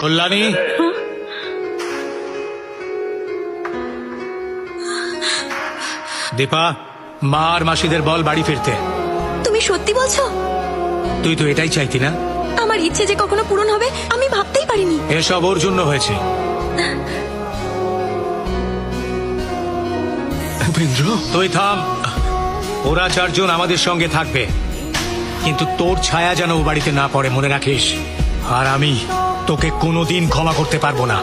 কল্যাণী, দীপা, মা আর মাসিদের বল বাড়ি ফিরতে। তুমি সত্যি বলছো? তুই তো এটাই চাইতি না? আমার ইচ্ছে যে কখনো পূরণ হবে আমি ভাবতেই পারিনি। এসব ওর জন্য হয়েছে। ভূপেন্দ্র, তুই থাম। ওরা চারজন আমাদের সঙ্গে থাকবে, কিন্তু তোর ছায়া যেন ও বাড়িতে না পড়ে, মনে রাখিস। আর আমি তোকে কোনোদিন ক্ষমা করতে পারবো না।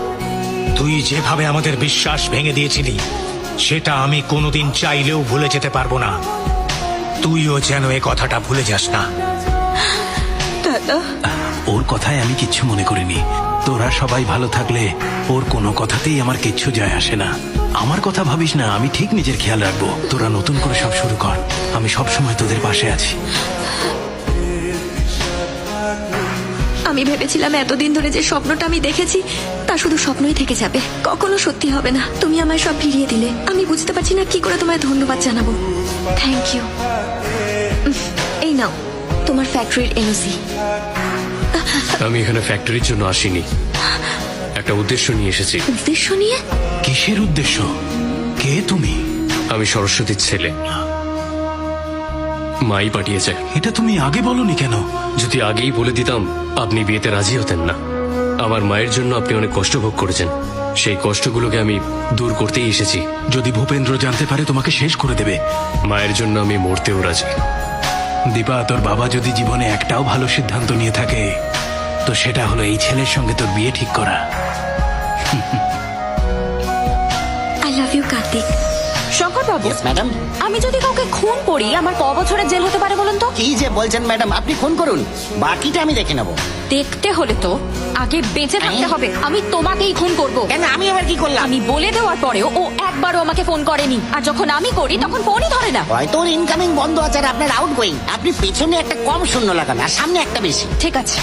তুই যেভাবে আমাদের বিশ্বাস ভেঙে দিয়েছিলি, সেটা আমি কোনোদিন চাইলেও ভুলে যেতে পারবো না। তুইও যেন এ কথাটা ভুলে যাস না। দাদা, ওর কথায় আমি কিচ্ছু মনে করিনি। তোরা সবাই ভালো থাকলে ওর কোনো কথাতেই আমার কিচ্ছু যায় আসে না। আমার কথা ভাবিস না, আমি ঠিক নিজের খেয়াল রাখবো। তোরা নতুন করে সব শুরু কর, আমি সব সময় তোদের পাশে আছি। আমি ভেবেছিলাম এতদিন ধরে যে স্বপ্নটা আমি দেখেছি তা শুধু স্বপ্নই থেকে যাবে, কখনো সত্যি হবে না। তুমি আমায় সব ফিরিয়ে দিলে। আমি বুঝতে পারছি না কি করে তোমায় ধন্যবাদ জানাবো। Thank you. এই নাও তোমার ফ্যাক্টরির এনওসি। আমি এখানে ফ্যাক্টরির জন্য আসিনি, একটা উদ্দেশ্য নিয়ে এসেছি। উদ্দেশ্য নিয়ে? কিসের উদ্দেশ্য? কে তুমি? আমি সরস্বতীর ছেলে, মাই পাঠিয়েছে। এটা তুমি আগে বলনি কেন? যদি আগেই বলে দিতাম আপনি বিয়েতে রাজি হতেন না। আমার মায়ের জন্য আপনি অনেক কষ্ট ভোগ করেছেন, সেই কষ্টগুলোকে আমি দূর করতেই এসেছি। যদি ভূপেন্দ্র জানতে পারে তোমাকে শেষ করে দেবে। মায়ের জন্য আমি মরতেও রাজি। দীপা, তোর বাবা যদি জীবনে একটাও ভালো সিদ্ধান্ত নিয়ে থাকে তো সেটা হলো এই ছেলের সঙ্গে তোর বিয়ে ঠিক করা। I love you Kartik. Shankar বাবু, ম্যাডাম, আমি যদি কাউকে খুন করি আমার ক বছরের জেল হতে পারে বলুন তো? কি যে বলছেন ম্যাডাম, আপনি ফোন করুন, বাকিটা আমি দেখে নেব। দেখতে হলে তো আগে বেঁচে থাকতে হবে। আমি তোমাকেই খুন করব। কেন, আমি আবার কি করলাম? আমি বলে দেওয়ার পরেও ও একবারও আমাকে ফোন করেনি, আর যখন আমি করি তখন ফোনই ধরে না। হয়তো ওর ইনকামিং বন্ধ আছে আর আপনার আউট গোয়িং। আপনি পেছনে একটা কম শূন্য লাগান আর সামনে একটা বেশি। ঠিক আছে,